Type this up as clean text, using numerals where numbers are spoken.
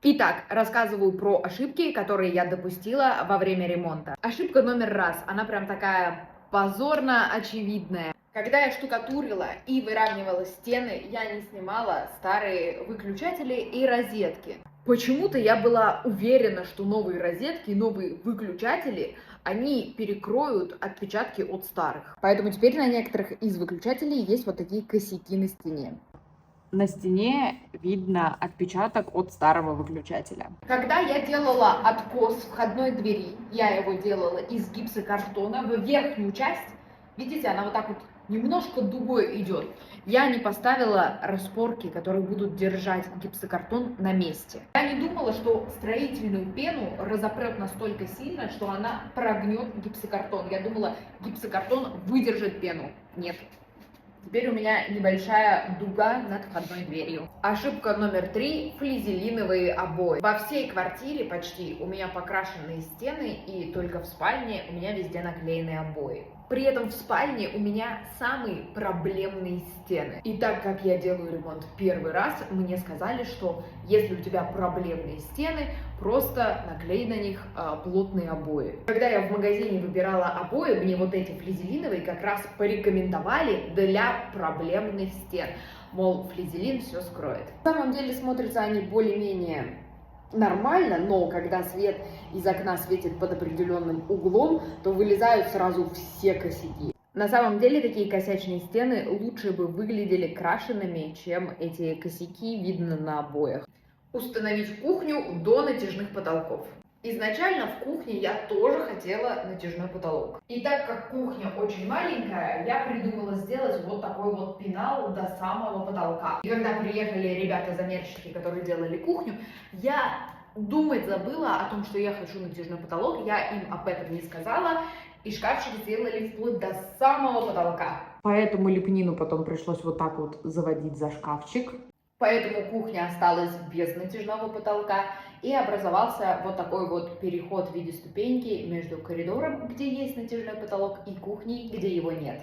Итак, рассказываю про ошибки, которые я допустила во время ремонта. Ошибка номер раз, она прям такая позорно очевидная. Когда я штукатурила и выравнивала стены, я не снимала старые выключатели и розетки. Почему-то я была уверена, что новые розетки и новые выключатели, они перекроют отпечатки от старых. Поэтому теперь на некоторых из выключателей есть вот такие косяки на стене. На стене видно отпечаток от старого выключателя. Когда я делала откос входной двери, я его делала из гипсокартона в верхнюю часть, видите, она вот так вот немножко дугой идет. Я не поставила распорки, которые будут держать гипсокартон на месте. Я не думала, что строительную пену разопрет настолько сильно, что она прогнет гипсокартон. Я думала, гипсокартон выдержит пену. Нет. Теперь у меня небольшая дуга над входной дверью. Ошибка номер 3 – флизелиновые обои. Во всей квартире почти у меня покрашенные стены, и только в спальне у меня везде наклеены обои. При этом в спальне у меня самые проблемные стены. И так как я делаю ремонт первый раз, мне сказали, что если у тебя проблемные стены, просто наклей на них плотные обои. Когда я в магазине выбирала обои, мне вот эти флизелиновые как раз порекомендовали для проблемных стен. Мол, флизелин все скроет. На самом деле смотрятся они более-менее нормально, но когда свет из окна светит под определенным углом, то вылезают сразу все косяки. На самом деле такие косячные стены лучше бы выглядели крашенными, чем эти косяки видно на обоях. Установить кухню до натяжных потолков. Изначально в кухне я тоже хотела натяжной потолок. И так как кухня очень маленькая, я придумала сделать вот такой вот пенал до самого потолка. И когда приехали ребята-замерщики, которые делали кухню, я думать забыла о том, что я хочу натяжной потолок, я им об этом не сказала, и шкафчик сделали вплоть до самого потолка. Поэтому лепнину потом пришлось вот так вот заводить за шкафчик. Поэтому кухня осталась без натяжного потолка, и образовался вот такой вот переход в виде ступеньки между коридором, где есть натяжной потолок, и кухней, где его нет.